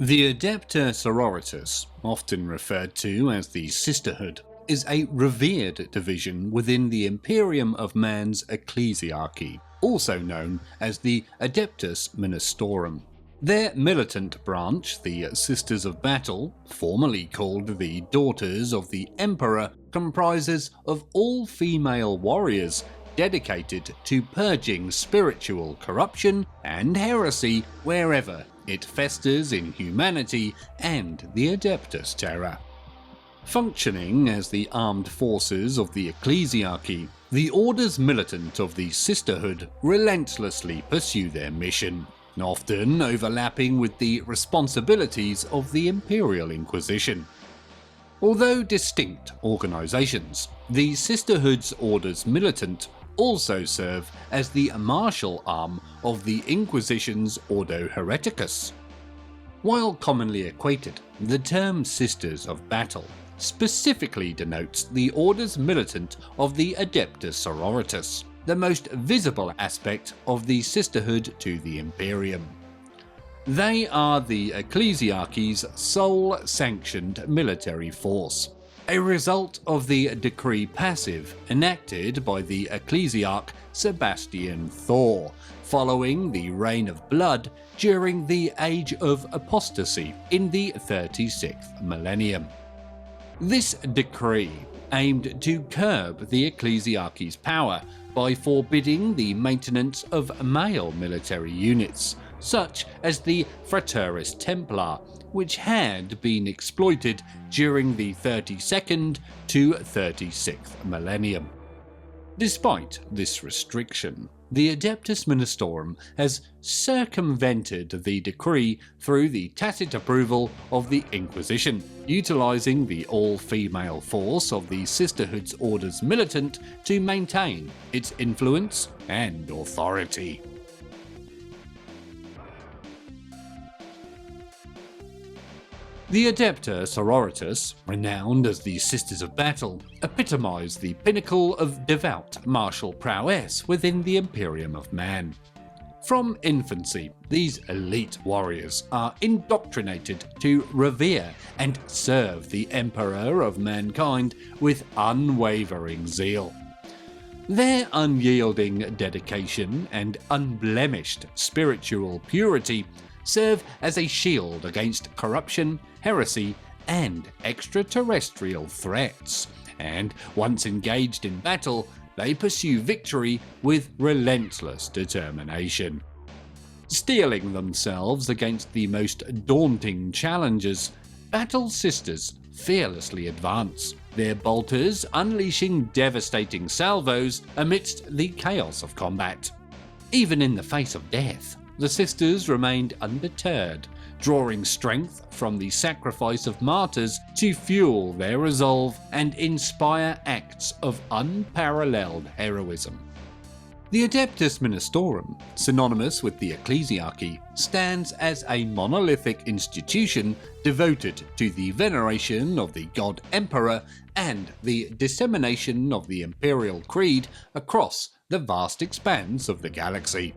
The Adepta Sororitas, often referred to as the Sisterhood, is a revered division within the Imperium of Man's Ecclesiarchy, also known as the Adeptus Ministorum. Their militant branch, the Sisters of Battle, formerly called the Daughters of the Emperor, comprises of all-female warriors dedicated to purging spiritual corruption and heresy wherever it festers in humanity and the Adeptus Terra. Functioning as the armed forces of the Ecclesiarchy, the Orders Militant of the Sisterhood relentlessly pursue their mission, often overlapping with the responsibilities of the Imperial Inquisition. Although distinct organisations, the Sisterhood's Orders Militant also serve as the martial arm of the Inquisition's Ordo Hereticus. While commonly equated, the term Sisters of Battle specifically denotes the Orders Militant of the Adepta Sororitas, the most visible aspect of the Sisterhood to the Imperium. They are the Ecclesiarchy's sole sanctioned military force, a result of the decree passive enacted by the Ecclesiarch Sebastian Thor following the Reign of Blood during the Age of Apostasy in the 36th millennium. This decree aimed to curb the Ecclesiarchy's power by forbidding the maintenance of male military units, such as the Frateris Templar, which had been exploited during the 32nd to 36th millennium. Despite this restriction, the Adeptus Ministorum has circumvented the decree through the tacit approval of the Inquisition, utilising the all-female force of the Sisterhood's Orders Militant to maintain its influence and authority. The Adepta Sororitas, renowned as the Sisters of Battle, epitomise the pinnacle of devout martial prowess within the Imperium of Man. From infancy, these elite warriors are indoctrinated to revere and serve the Emperor of mankind with unwavering zeal. Their unyielding dedication and unblemished spiritual purity serve as a shield against corruption, heresy, and extraterrestrial threats, and once engaged in battle, they pursue victory with relentless determination. Steeling themselves against the most daunting challenges, Battle Sisters fearlessly advance, their bolters unleashing devastating salvos amidst the chaos of combat. Even in the face of death, the Sisters remained undeterred, drawing strength from the sacrifice of martyrs to fuel their resolve and inspire acts of unparalleled heroism. The Adeptus Ministorum, synonymous with the Ecclesiarchy, stands as a monolithic institution devoted to the veneration of the God Emperor and the dissemination of the Imperial Creed across the vast expanse of the galaxy.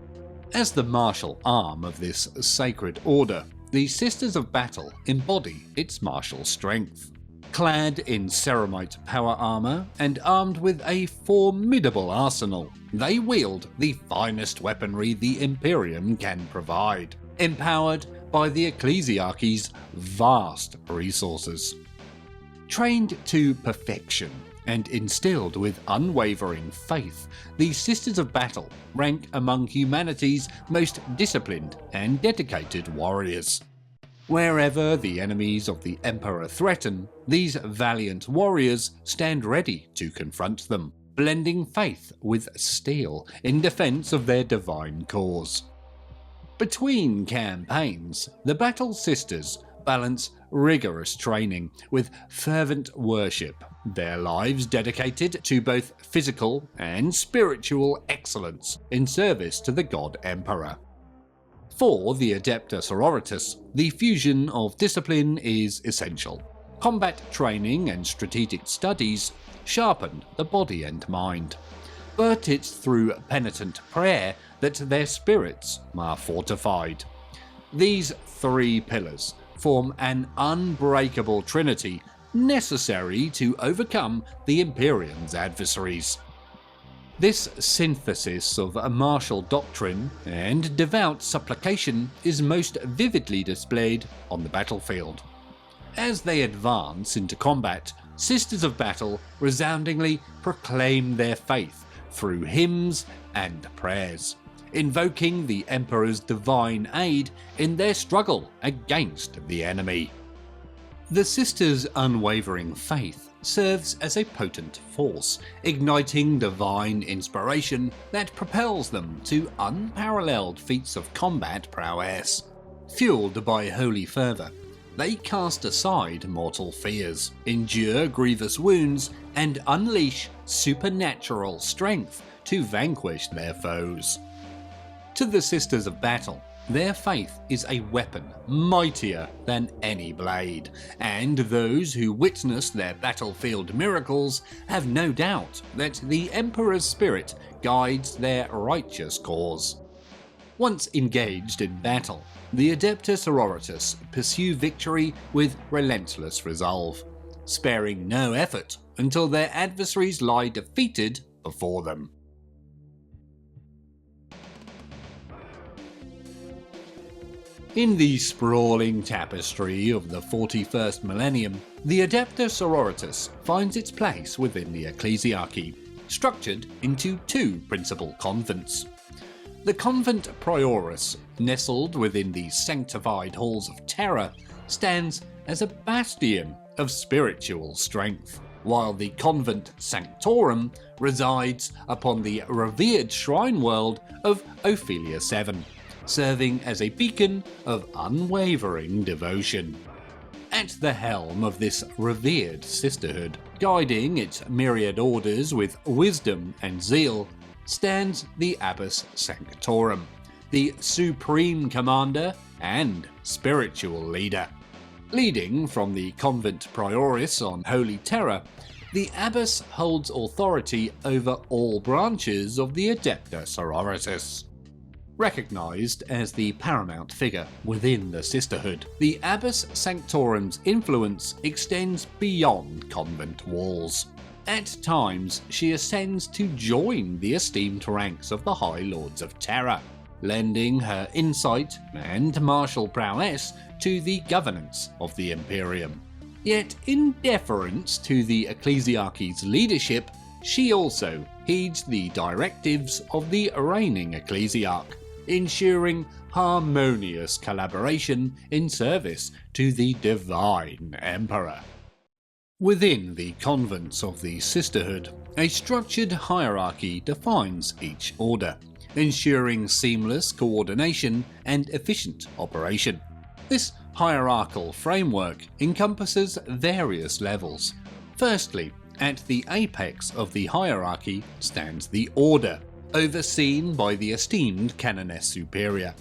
As the martial arm of this sacred order, the Sisters of Battle embody its martial strength. Clad in ceramite power armour and armed with a formidable arsenal, they wield the finest weaponry the Imperium can provide, empowered by the Ecclesiarchy's vast resources. Trained to perfection and instilled with unwavering faith, the Sisters of Battle rank among humanity's most disciplined and dedicated warriors. Wherever the enemies of the Emperor threaten, these valiant warriors stand ready to confront them, blending faith with steel in defense of their divine cause. Between campaigns, the Battle Sisters balance rigorous training with fervent worship, their lives dedicated to both physical and spiritual excellence in service to the God Emperor. For the Adepta Sororitas, the fusion of discipline is essential. Combat training and strategic studies sharpen the body and mind, but it's through penitent prayer that their spirits are fortified. These three pillars form an unbreakable trinity necessary to overcome the Imperium's adversaries. This synthesis of martial doctrine and devout supplication is most vividly displayed on the battlefield. As they advance into combat, Sisters of Battle resoundingly proclaim their faith through hymns and prayers, invoking the Emperor's divine aid in their struggle against the enemy. The Sisters' unwavering faith serves as a potent force, igniting divine inspiration that propels them to unparalleled feats of combat prowess. Fueled by holy fervour, they cast aside mortal fears, endure grievous wounds, and unleash supernatural strength to vanquish their foes. To the Sisters of Battle, their faith is a weapon mightier than any blade, and those who witness their battlefield miracles have no doubt that the Emperor's spirit guides their righteous cause. Once engaged in battle, the Adepta Sororitas pursue victory with relentless resolve, sparing no effort until their adversaries lie defeated before them. In the sprawling tapestry of the 41st millennium, the Adepta Sororitas finds its place within the Ecclesiarchy, structured into two principal convents. The convent Prioris, nestled within the sanctified halls of Terra, stands as a bastion of spiritual strength, while the convent Sanctorum resides upon the revered shrine world of Ophelia 7. Serving as a beacon of unwavering devotion. At the helm of this revered sisterhood, guiding its myriad orders with wisdom and zeal, stands the Abbess Sanctorum, the supreme commander and spiritual leader. Leading from the convent Prioris on Holy Terra, the Abbess holds authority over all branches of the Adepta Sororitas. Recognised as the paramount figure within the Sisterhood, the Abbess Sanctorum's influence extends beyond convent walls. At times, she ascends to join the esteemed ranks of the High Lords of Terra, lending her insight and martial prowess to the governance of the Imperium. Yet, in deference to the Ecclesiarchy's leadership, she also heeds the directives of the reigning Ecclesiarch, ensuring harmonious collaboration in service to the divine Emperor. Within the convents of the Sisterhood, a structured hierarchy defines each order, ensuring seamless coordination and efficient operation. This hierarchical framework encompasses various levels. Firstly, at the apex of the hierarchy stands the Order, overseen by the esteemed Canoness Superior.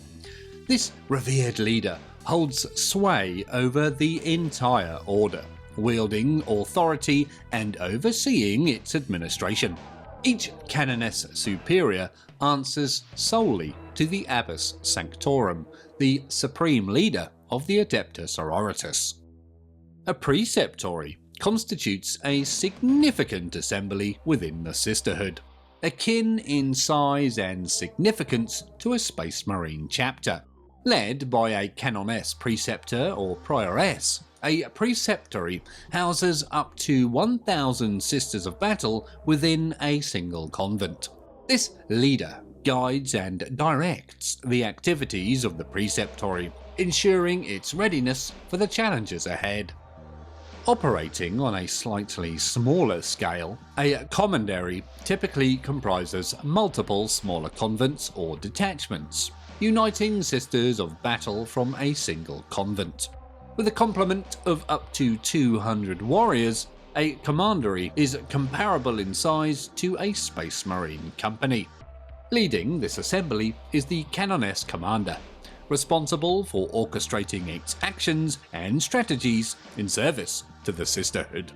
This revered leader holds sway over the entire Order, wielding authority and overseeing its administration. Each Canoness Superior answers solely to the Abbess Sanctorum, the supreme leader of the Adepta Sororitas. A preceptory constitutes a significant assembly within the Sisterhood, akin in size and significance to a Space Marine chapter. Led by a Canoness Preceptor or Prioress, a preceptory houses up to 1,000 Sisters of Battle within a single convent. This leader guides and directs the activities of the preceptory, ensuring its readiness for the challenges ahead. Operating on a slightly smaller scale, a commandery typically comprises multiple smaller convents or detachments, uniting Sisters of Battle from a single convent. With a complement of up to 200 warriors, a commandery is comparable in size to a Space Marine company. Leading this assembly is the Canoness Commander, responsible for orchestrating its actions and strategies in service to the Sisterhood.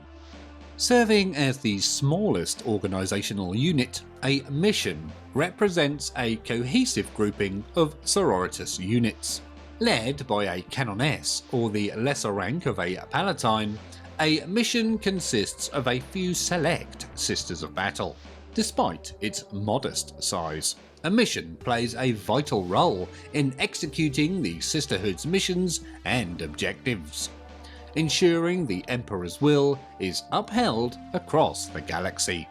Serving as the smallest organisational unit, a mission represents a cohesive grouping of Sororitas units, Led by a canoness, or the lesser rank of a palatine, a mission consists of a few select Sisters of Battle. Despite its modest size, a mission plays a vital role in executing the Sisterhood's missions and objectives, ensuring the Emperor's will is upheld across the galaxy.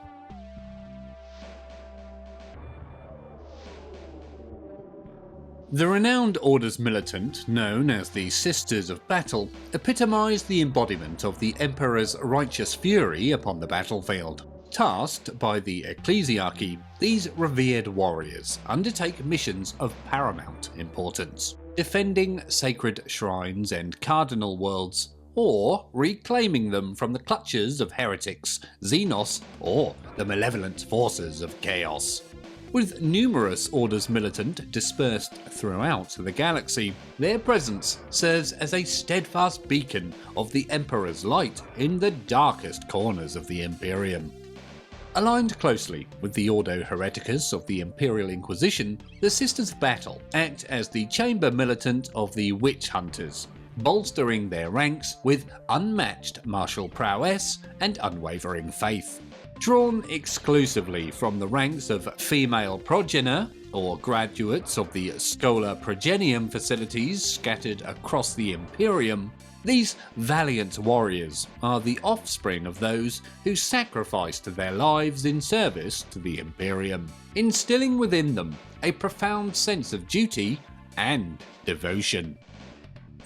The renowned Orders Militant, known as the Sisters of Battle, epitomise the embodiment of the Emperor's righteous fury upon the battlefield. Tasked by the Ecclesiarchy, these revered warriors undertake missions of paramount importance, defending sacred shrines and cardinal worlds, or reclaiming them from the clutches of heretics, Xenos, or the malevolent forces of chaos. With numerous Orders Militant dispersed throughout the galaxy, their presence serves as a steadfast beacon of the Emperor's light in the darkest corners of the Imperium. Aligned closely with the Ordo Hereticus of the Imperial Inquisition, the Sisters of Battle act as the chamber militant of the Witch Hunters, bolstering their ranks with unmatched martial prowess and unwavering faith. Drawn exclusively from the ranks of female progenitor, or graduates of the Schola Progenium facilities scattered across the Imperium, these valiant warriors are the offspring of those who sacrificed their lives in service to the Imperium, instilling within them a profound sense of duty and devotion.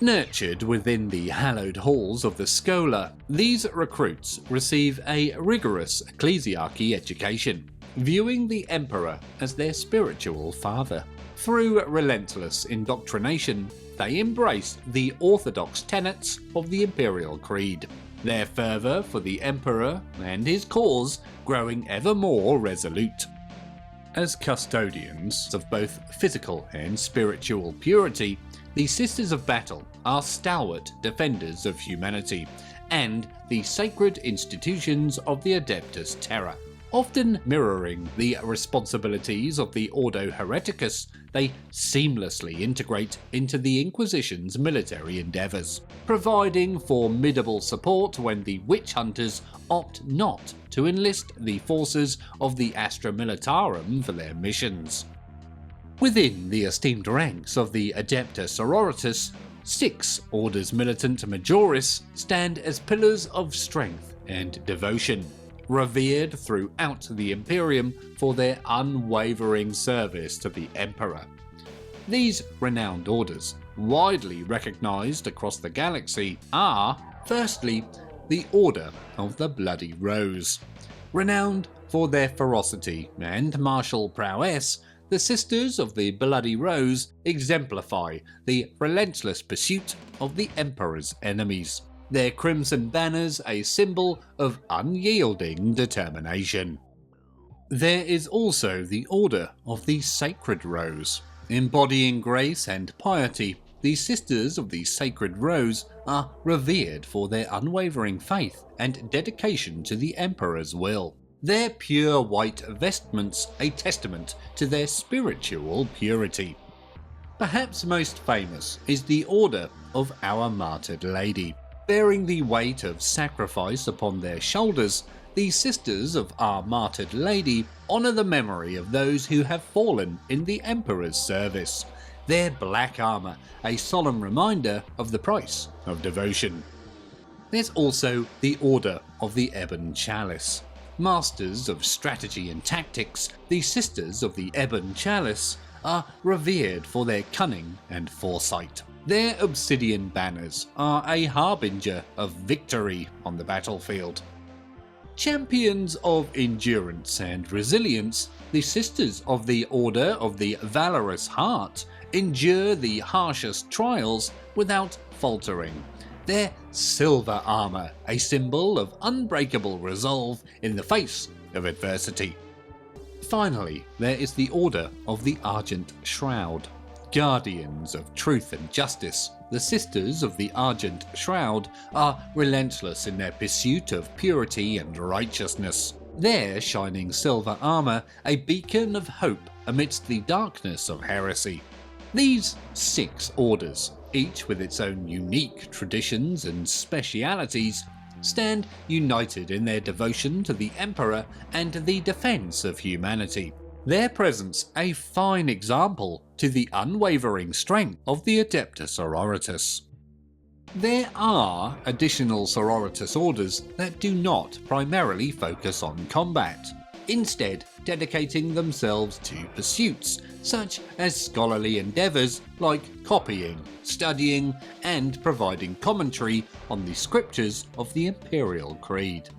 Nurtured within the hallowed halls of the Schola, these recruits receive a rigorous Ecclesiarchy education, viewing the Emperor as their spiritual father. Through relentless indoctrination, they embrace the orthodox tenets of the Imperial Creed, their fervour for the Emperor and his cause growing ever more resolute. As custodians of both physical and spiritual purity, the Sisters of Battle are stalwart defenders of humanity and the sacred institutions of the Adeptus Terra. Often mirroring the responsibilities of the Ordo Hereticus, they seamlessly integrate into the Inquisition's military endeavours, providing formidable support when the witch hunters opt not to enlist the forces of the Astra Militarum for their missions. Within the esteemed ranks of the Adepta Sororitas, 6 Orders Militant Majoris stand as pillars of strength and devotion, revered throughout the Imperium for their unwavering service to the Emperor. These renowned orders, widely recognised across the galaxy, are, firstly, the Order of the Bloody Rose. Renowned for their ferocity and martial prowess, the Sisters of the Bloody Rose exemplify the relentless pursuit of the Emperor's enemies, their crimson banners a symbol of unyielding determination. There is also the Order of the Sacred Rose. Embodying grace and piety, the Sisters of the Sacred Rose are revered for their unwavering faith and dedication to the Emperor's will. Their pure white vestments a testament to their spiritual purity. Perhaps most famous is the Order of Our Martyred Lady. Bearing the weight of sacrifice upon their shoulders, the Sisters of Our Martyred Lady honour the memory of those who have fallen in the Emperor's service, their black armour a solemn reminder of the price of devotion. There's also the Order of the Ebon Chalice. Masters of strategy and tactics, the Sisters of the Ebon Chalice are revered for their cunning and foresight. Their obsidian banners are a harbinger of victory on the battlefield. Champions of endurance and resilience, the Sisters of the Order of the Valorous Heart endure the harshest trials without faltering. Their silver armour a symbol of unbreakable resolve in the face of adversity. Finally, there is the Order of the Argent Shroud. Guardians of truth and justice, the Sisters of the Argent Shroud are relentless in their pursuit of purity and righteousness. Their shining silver armour a beacon of hope amidst the darkness of heresy. These 6 orders, each with its own unique traditions and specialities, stand united in their devotion to the Emperor and the defence of humanity. Their presence a fine example to the unwavering strength of the Adepta Sororitas. There are additional Sororitas orders that do not primarily focus on combat, instead dedicating themselves to pursuits such as scholarly endeavours like copying, studying, and providing commentary on the scriptures of the Imperial Creed.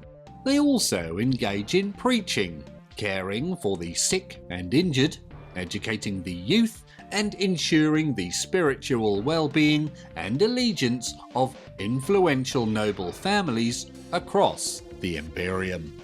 They also engage in preaching, caring for the sick and injured, educating the youth, and ensuring the spiritual well-being and allegiance of influential noble families across the Imperium.